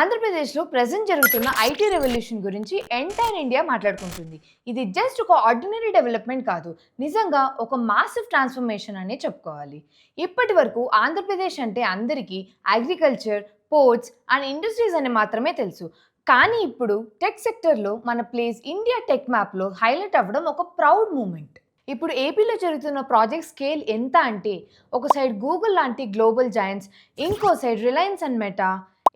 ఆంధ్రప్రదేశ్లో ప్రెజెంట్ జరుగుతున్న IT revolution గురించి ఎంటైర్ ఇండియా మాట్లాడుకుంటుంది. ఇది జస్ట్ ఒక ఆర్డినరీ డెవలప్మెంట్ కాదు, నిజంగా ఒక మాసివ్ ట్రాన్స్ఫర్మేషన్ అనే చెప్పుకోవాలి. ఇప్పటి వరకు ఆంధ్రప్రదేశ్ అంటే అందరికీ అగ్రికల్చర్, పోర్ట్స్ అండ్ ఇండస్ట్రీస్ అని మాత్రమే తెలుసు. కానీ ఇప్పుడు టెక్ సెక్టర్లో మన ప్లేస్ ఇండియా టెక్ మ్యాప్లో హైలైట్ అవ్వడం ఒక ప్రౌడ్ మూమెంట్. ఇప్పుడు ఏపీలో జరుగుతున్న ప్రాజెక్ట్ స్కేల్ ఎంత అంటే, ఒక సైడ్ గూగుల్ లాంటి గ్లోబల్ జాయింట్స్, ఇంకో సైడ్ రిలయన్స్ అండ్ మెటా,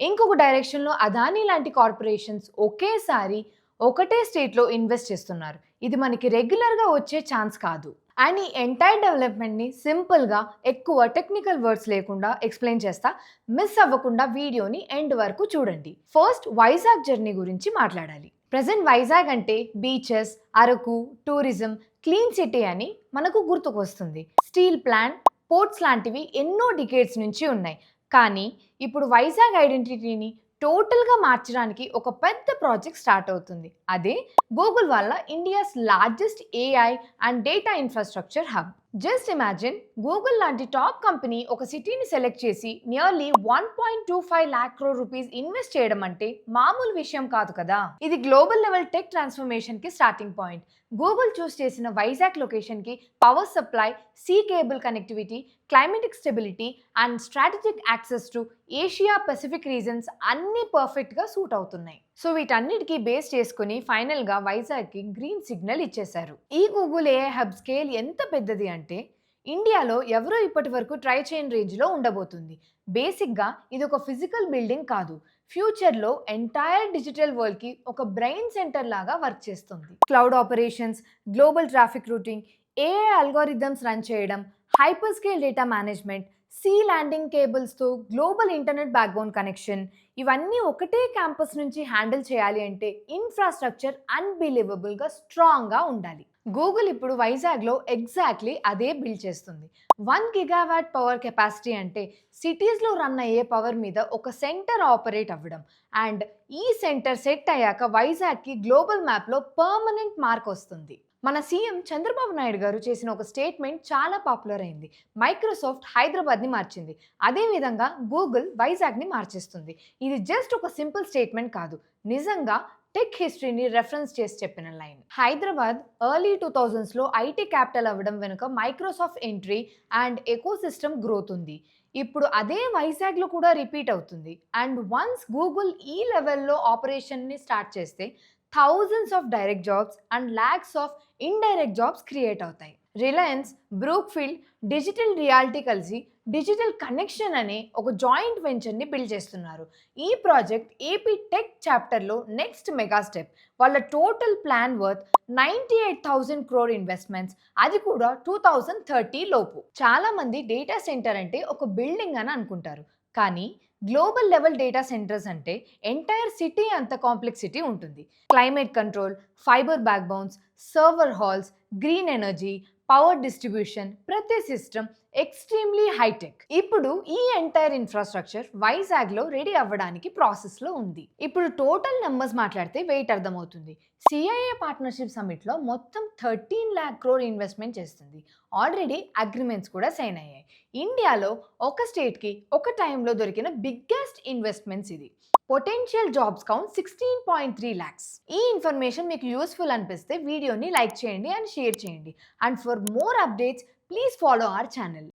ఇంకొక డైరెక్షన్లో అదానీ లాంటి కార్పొరేషన్స్ ఒకేసారి ఒకటే స్టేట్లో ఇన్వెస్ట్ చేస్తున్నారు. ఇది మనకి రెగ్యులర్గా వచ్చే ఛాన్స్ కాదు. అండ్ ఈ ఎంటైర్ డెవలప్మెంట్ని సింపుల్గా, ఎక్కువ టెక్నికల్ వర్డ్స్ లేకుండా ఎక్స్ప్లెయిన్ చేస్తా. మిస్ అవ్వకుండా వీడియోని ఎండ్ వరకు చూడండి. ఫస్ట్ వైజాగ్ జర్నీ గురించి మాట్లాడాలి. ప్రజెంట్ వైజాగ్ అంటే beaches, Araku, tourism, clean city అని మనకు గుర్తుకొస్తుంది. స్టీల్ ప్లాంట్, పోర్ట్స్ లాంటివి ఎన్నో డికేడ్స్ నుంచి ఉన్నాయి. కానీ ఇప్పుడు వైజాగ్ ఐడెంటిటీని టోటల్గా మార్చడానికి ఒక పెద్ద ప్రాజెక్ట్ స్టార్ట్ అవుతుంది. అదే గూగుల్ వల్ల India's largest AI and data infrastructure hub. Just imagine, Google లాంటి టాప్ కంపెనీ ఒక సిటీని సెలెక్ట్ చేసి nearly 1.25 lakh crore rupees invest చేయడం అంటే మామూలు విషయం కాదు కదా. ఇది గ్లోబల్ లెవెల్ టెక్ ట్రాన్స్ఫర్మేషన్ కి స్టార్టింగ్ పాయింట్. గూగుల్ చూస్ చేసిన వైజాగ్ లొకేషన్ కి power supply, sea cable connectivity, climatic stability and strategic access to Asia Pacific regions అన్నీ పర్ఫెక్ట్గా సూట్ అవుతున్నాయి. సో వీటన్నిటికీ బేస్ చేసుకుని ఫైనల్గా వైజాగ్కి గ్రీన్ సిగ్నల్ ఇచ్చేశారు. ఈ గూగుల్ ఏఐ హబ్ స్కేల్ ఎంత పెద్దది అంటే, ఇండియాలో ఎవరో ఇప్పటి వరకు ట్రై చేయని రేంజ్లో ఉండబోతుంది. బేసిక్గా ఇది ఒక ఫిజికల్ బిల్డింగ్ కాదు, ఫ్యూచర్లో ఎంటైర్ డిజిటల్ వరల్డ్కి ఒక బ్రెయిన్ సెంటర్ లాగా వర్క్ చేస్తుంది. Cloud operations, global traffic routing, AI algorithms run చేయడం, hyper scale data management, sea landing కేబుల్స్తో గ్లోబల్ ఇంటర్నెట్ బ్యాక్బోన్ కనెక్షన్, ఇవన్నీ ఒకటే క్యాంపస్ నుంచి హ్యాండిల్ చేయాలి అంటే ఇన్ఫ్రాస్ట్రక్చర్ అన్బిలీవబుల్గా స్ట్రాంగ్గా ఉండాలి. గూగుల్ ఇప్పుడు వైజాగ్లో ఎగ్జాక్ట్లీ అదే బిల్డ్ చేస్తుంది. 1 gigawatt పవర్ కెపాసిటీ అంటే సిటీస్లో రన్ అయ్యే పవర్ మీద ఒక సెంటర్ ఆపరేట్ అవ్వడం. అండ్ ఈ సెంటర్ సెట్ అయ్యాక వైజాగ్కి గ్లోబల్ మ్యాప్లో పర్మనెంట్ మార్క్ వస్తుంది. మన సీఎం చంద్రబాబు నాయుడు గారు చేసిన ఒక స్టేట్మెంట్ చాలా పాపులర్ అయింది. మైక్రోసాఫ్ట్ హైదరాబాద్ని మార్చింది, అదేవిధంగా గూగుల్ వైజాగ్ని మార్చేస్తుంది. ఇది జస్ట్ ఒక సింపుల్ స్టేట్మెంట్ కాదు, నిజంగా టెక్ హిస్టరీని రెఫరెన్స్ చేసి చెప్పిన లైన్. హైదరాబాద్ ఎర్లీ 2000sలో ఐటీ క్యాపిటల్ అవ్వడం వెనుక Microsoft entry and ecosystem growth ఉంది. ఇప్పుడు అదే వైజాగ్లో కూడా రిపీట్ అవుతుంది. అండ్ వన్స్ గూగుల్ ఈ లెవెల్లో ఆపరేషన్ని స్టార్ట్ చేస్తే thousands of direct jobs and lakhs of indirect jobs create అవుతాయి. రిలయన్స్, బ్రూక్ఫీల్డ్, డిజిటల్ రియాలిటీ కలిసి డిజిటల్ కనెక్షన్ అనే ఒక జాయింట్ వెంచర్ని బిల్డ్ చేస్తున్నారు. ఈ ప్రాజెక్ట్ ఏపీ టెక్ చాప్టర్లో నెక్స్ట్ మెగా స్టెప్. వాళ్ళ total plan worth 98,000 crore investments, అది కూడా 2030 లోపు. చాలామంది డేటా సెంటర్ అంటే ఒక బిల్డింగ్ అని అనుకుంటారు, కానీ గ్లోబల్ లెవెల్ డేటా సెంటర్స్ అంటే ఎంటైర్ సిటీ అంత కాంప్లెక్సిటీ ఉంటుంది. Climate control, fibre backbones, server halls, green energy, power distribution, ప్రతి సిస్టమ్ ఎక్స్ట్రీమ్లీ హైటెక్. ఇప్పుడు ఈ ఎంటైర్ ఇన్ఫ్రాస్ట్రక్చర్ వైజాగ్లో రెడీ అవ్వడానికి ప్రాసెస్లో ఉంది. ఇప్పుడు టోటల్ నెంబర్స్ మాట్లాడితే వెయిట్ అర్థమవుతుంది. సిఐఏ పార్ట్నర్షిప్ సమిట్లో మొత్తం 13 lakh crore ఇన్వెస్ట్మెంట్ చేస్తుంది. ఆల్రెడీ అగ్రిమెంట్స్ కూడా సైన్ అయ్యాయి. ఇండియాలో ఒక స్టేట్కి ఒక టైంలో దొరికిన బిగ్గెస్ట్ ఇన్వెస్ట్మెంట్స్ ఇది. Potential jobs count 16.3 lakhs. ఈ ఇన్ఫర్మేషన్ మీకు యూస్ఫుల్ అనిపిస్తే వీడియోని లైక్ చేయండి అండ్ షేర్ చేయండి. And for more updates please follow our channel.